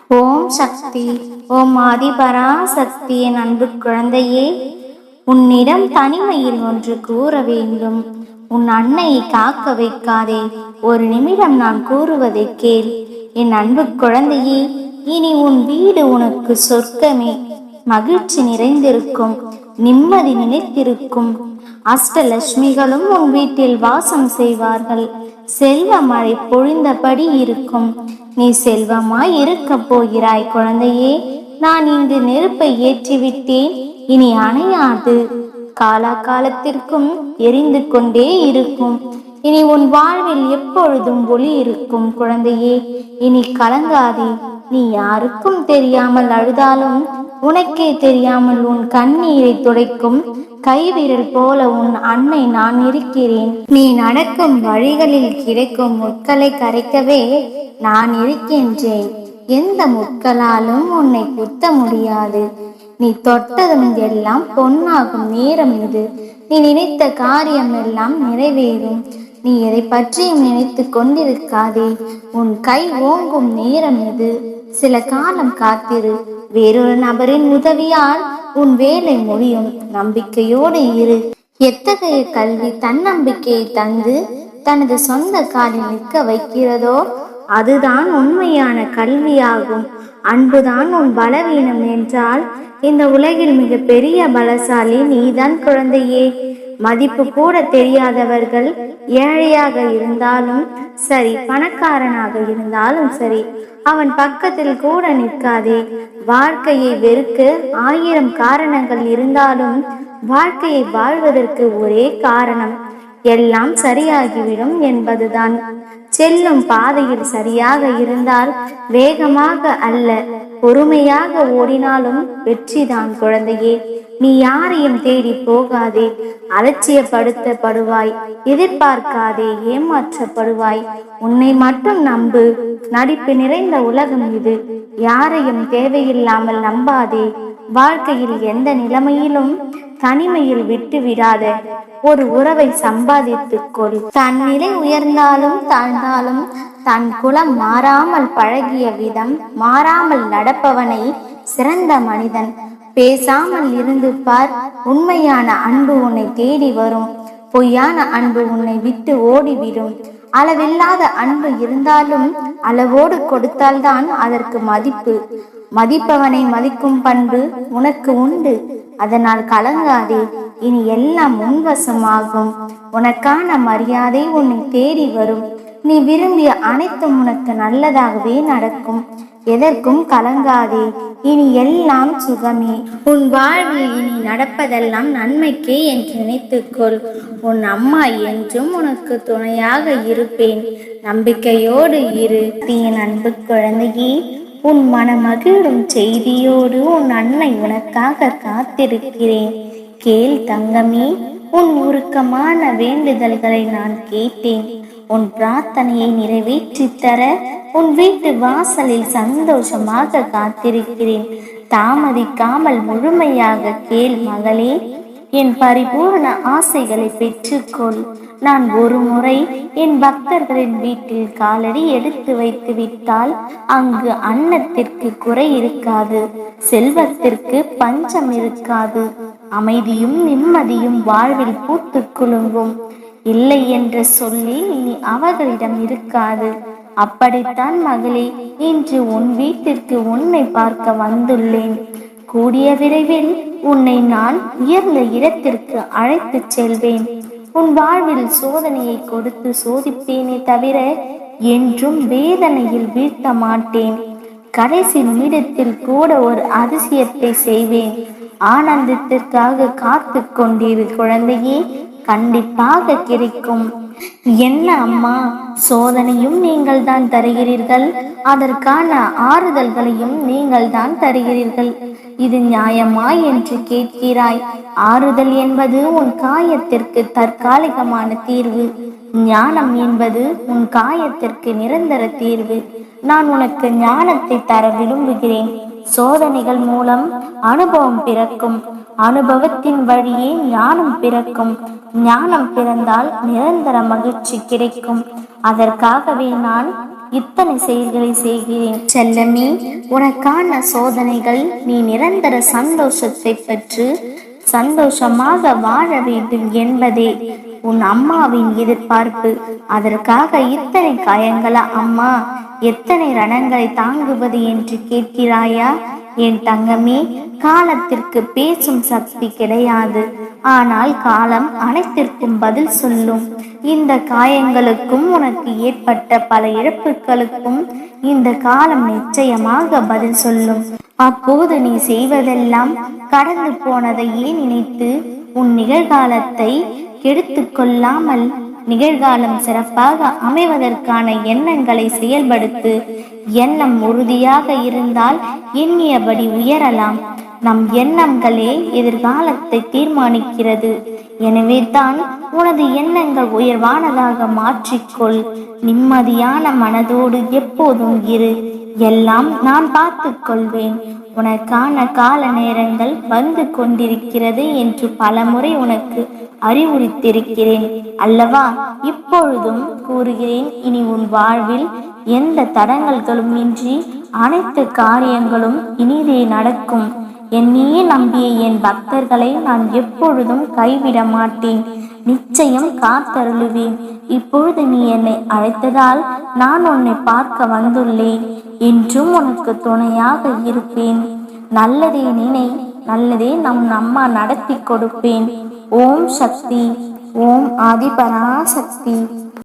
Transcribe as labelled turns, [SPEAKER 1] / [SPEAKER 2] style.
[SPEAKER 1] ஓம் சக்தி. ஓம் ஆதிபரா சக்தி. என் அன்பு குழந்தையே, உன்னிடம் தனிமையில் ஒன்று கூற வேண்டும். உன் அன்னையை காக்க வைக்காதே. ஒரு நிமிடம் நான் கூறுவதை கேள். என் அன்பு குழந்தையே, இனி உன் வீடு உனக்கு சொர்க்கமே. மகிழ்ச்சி நிறைந்திருக்கும், நிம்மதி நிலைத்திருக்கும். அஷ்டலட்சுமிகளும் உன் வீட்டில் வாசம் செய்வார்கள். செல்வ மழை பொழிந்தபடி இருக்கும். நீ செல்வமாய் இருக்க போகிறாய் குழந்தையே. நான் இங்கு நெருப்பை ஏற்றிவிட்டேன், இனி அணையாது. காலகாலத்திற்கும் எரிந்து கொண்டே இருக்கும். இனி உன் வாழ்வில் எப்பொழுதும் ஒளி இருக்கும் குழந்தையே. இனி கலங்காதே. நீ யாருக்கும் தெரியாமல் அழுதாலும் உனக்கே தெரியாமல் உன் கண்ணீரை துடைக்கும் கைவிரல் போல உன் அன்னை நான் இருக்கிறேன். நீ நடக்கும் வழிகளில் கிடைக்கும் முட்களை கரைக்கவே நான் இருக்கின்றேன். எந்த முட்களாலும் உன்னை குத்த முடியாது. நீ தொட்டதும் எல்லாம் பொன்னாகும் நேரம் இது. நீ நினைத்த காரியம் எல்லாம் நிறைவேறும். நீ எதை பற்றியும் நினைத்து கொண்டிருக்காதே. உன் கை ஓங்கும் நேரம் இது. சில காலம் காத்திரு. வேறொரு நபரின் உதவியால் உன் வேலை முடியும். நம்பிக்கையோடு இரு. எத்தகைய கல்வி தன்னம்பிக்கையை தந்து தனது சொந்த காலில் நிற்க வைக்கிறதோ அதுதான் உண்மையான கல்வியாகும். அன்புதான் உன் பலவீனம் என்றால் இந்த உலகில் மிக பெரிய பலசாலி நீதான் குழந்தையே. மதிப்பு கூட தெரியாதவர்கள் ஏழையாக இருந்தாலும் சரி, பணக்காரனாக இருந்தாலும் சரி, அவன் பக்கத்தில் கூட நிற்காதே. வாழ்க்கையை வெறுக்க 1000 காரணங்கள் இருந்தாலும் வாழ்க்கையை வாழ்வதற்கு ஒரே காரணம், எல்லாம் சரியாகிவிடும் என்பதுதான். செல்லும் பாதையில் சரியாக இருந்தால் வேகமாக அல்ல, பொறுமையாக ஓடினாலும் வெற்றிதான் குழந்தையே. நீ யாரையும் தேடி போகாதே. அலட்சியப்படுத்தப்படுவாய். எதிர்பார்க்காதே, ஏமாற்றப்படுவாய். உன்னை மட்டும் நம்பு. நடிப்பு நிறைந்த உலகம் இது. யாரையும் தேவையில்லாமல் நம்பாதே. வாழ்க்கையில் எந்த நிலைமையிலும் தனிமையில் விட்டு விடாத. ஒரு உறவை சம்பாதித்துக் கொள். தன் நிலை உயர்ந்தாலும் தாழ்ந்தாலும் தன் குலம் மாறாமல் பழகிய விதம் மாறாமல் நடப்பவனை சிறந்த மனிதன். பேசாமல் இருந்து பார். உண்மையான அன்பு உன்னை தேடி வரும். பொய்யான அன்பு உன்னை விட்டு ஓடிவிடும். அளவில்லாத அன்பு இருந்தாலும் அளவோடு கொடுத்தால்தான் அதற்கு மதிப்பு. மதிப்பவனை மதிக்கும் பண்பு உனக்கு உண்டு. அதனால் கலங்காதே. இனி எல்லாம் உன்வசமாகும். உனக்கான மரியாதை உன்னை தேடி வரும். நீ விரும்பிய அனைத்தும் உனக்கு நல்லதாகவே நடக்கும். எதற்கும் கலங்காதே. இனி எல்லாம் சுகமே. உன் வாழ்வில் இனி நடப்பதெல்லாம் நன்மைக்கே என்று நினைத்துக்கொள். உன் அம்மா என்றும் உனக்கு துணையாக இருப்பேன். நம்பிக்கையோடு இரு. என் அன்பு குழந்தையே, உன் மனமகிழும் செய்தியோடு உன் அன்னை உனக்காக காத்திருக்கிறேன். கேள் தங்கமே, உன் உருக்கமான வேண்டுதல்களை நான் கேட்டேன். உன் பிரார்த்தனையை நிறைவேற்றி தர உன் வீட்டு வாசலில் சந்தோஷமாக காத்திருக்கிறேன். தாமதிக்காமல் முழுமையாக கேள் மகளே. என் பரிபூர்ண ஆசைகளை பெற்றுக்கொள். நான் ஒரு முறை என் பக்தர்களின் வீட்டில் காலடி எடுத்து வைத்து விட்டால் அங்கு அன்னத்திற்கு குறை இருக்காது, செல்வத்திற்கு பஞ்சம் இருக்காது, அமைதியும் நிம்மதியும் வாழ்வில் பூத்து குலுங்கும். இல்லை என்று சொல்லி இனி அவர்களிடம் இருக்காது. அப்படித்தான் மகளே, இன்று உன் வீட்டிற்கு உன்னை பார்க்க வந்துள்ளேன். கூடிய விரைவில் உன்னை நான் உயர்ந்த இடத்திற்கு அழைத்து செல்வேன். உன் வாழ்வில் சோதனையை கொடுத்து சோதிப்பேனே தவிர என்றும் வேதனையில் வீழ்த்த மாட்டேன். கடைசி நிமிடத்தில் கூட ஒரு அதிசயத்தை செய்வேன். ஆனந்தத்திற்காக காத்து கொண்டிரு குழந்தையே. கண்டிப்பாக கிடைக்கும். என்ன அம்மா, சோதனையும் நீங்கள் தான் தருகிறீர்கள், அதற்கான ஆறுதல்களையும் நீங்கள் தான் தருகிறீர்கள். இது நியாயமா என்று கேட்கிறாய். ஆறுதல் என்பது உன் காயத்திற்கு தற்காலிகமான தீர்வு. ஞானம் என்பது உன் காயத்திற்கு நிரந்தர தீர்வு. நான் உனக்கு ஞானத்தை தர விரும்புகிறேன். சோதனைகள் மூலம் அனுபவம் பிறக்கும். அனுபவத்தின் வழியே ஞானம் பிறக்கும். ஞானம் பிறந்தால் நிரந்தர மகிழ்ச்சி கிடைக்கும். அதற்காகவே நான் இத்தனை செயல்களை செய்கிறேன். செல்லமே, உனக்கான சோதனைகள் நீ நிரந்தர சந்தோஷத்தை பெற்று சந்தோஷமாக வாழ வேண்டும் என்பதே உன் அம்மாவின் எதிர்பார்ப்பு. அதற்காக இத்தனை காயங்களா அம்மா, எத்தனை ரணங்களை தாங்குவது என்று கேட்கிறாயா? என் தங்கமே, காலத்திற்கு பேசும் சக்தி கிடையாது. ஆனால் காலம் அனைத்திற்கும் பதில் சொல்லும். இந்த காயங்களுக்கும் உனக்கு ஏற்பட்ட பல இழப்புகளுக்கும் இந்த காலம் நிச்சயமாக பதில் சொல்லும். அப்போது நீ செய்வதெல்லாம் கடந்து போனதையே நினைத்து உன் நிகழ்காலத்தை கெடுத்து கொள்ளாமல் நிகழ்காலம் சிறப்பாக அமைவதற்கான எண்ணங்களை செயல்படுத்து. எண்ணம் உறுதியாக இருந்தால் எண்ணியபடி உயரலாம். நம் எண்ணங்களே எதிர்காலத்தை தீர்மானிக்கிறது. எனவே தான் உனது எண்ணங்கள் உயர்வானதாக மாற்றிக்கொள். நிம்மதியான மனதோடு எப்போதும் இரு. எல்லாம் நான் பார்த்து கொள்வேன். உனக்கான கால நேரங்கள் வந்து கொண்டிருக்கிறது என்று பலமுறை உனக்கு அறிவுறுத்திருக்கிறேன் அல்லவா? இப்பொழுதும் கூறுகிறேன், இனி உன் வாழ்வில் எந்த தடங்கல்களும் இன்றி அனைத்து காரியங்களும் இனிதே நடக்கும். என்னையே நம்பிய என் பக்தர்களை நான் எப்பொழுதும் கைவிட மாட்டேன். நிச்சயம் காத்தருளுவேன். இப்பொழுது நீ என்னை அழைத்ததால் நான் உன்னை பார்க்க வந்துள்ளேன். என்றும் உனக்கு துணையாக இருப்பேன். நல்லதே நினை, நல்லதே நம் அம்மா நடத்தி கொடுப்பேன். ஓம் சக்தி. ஓம் ஆதிபராசக்தி.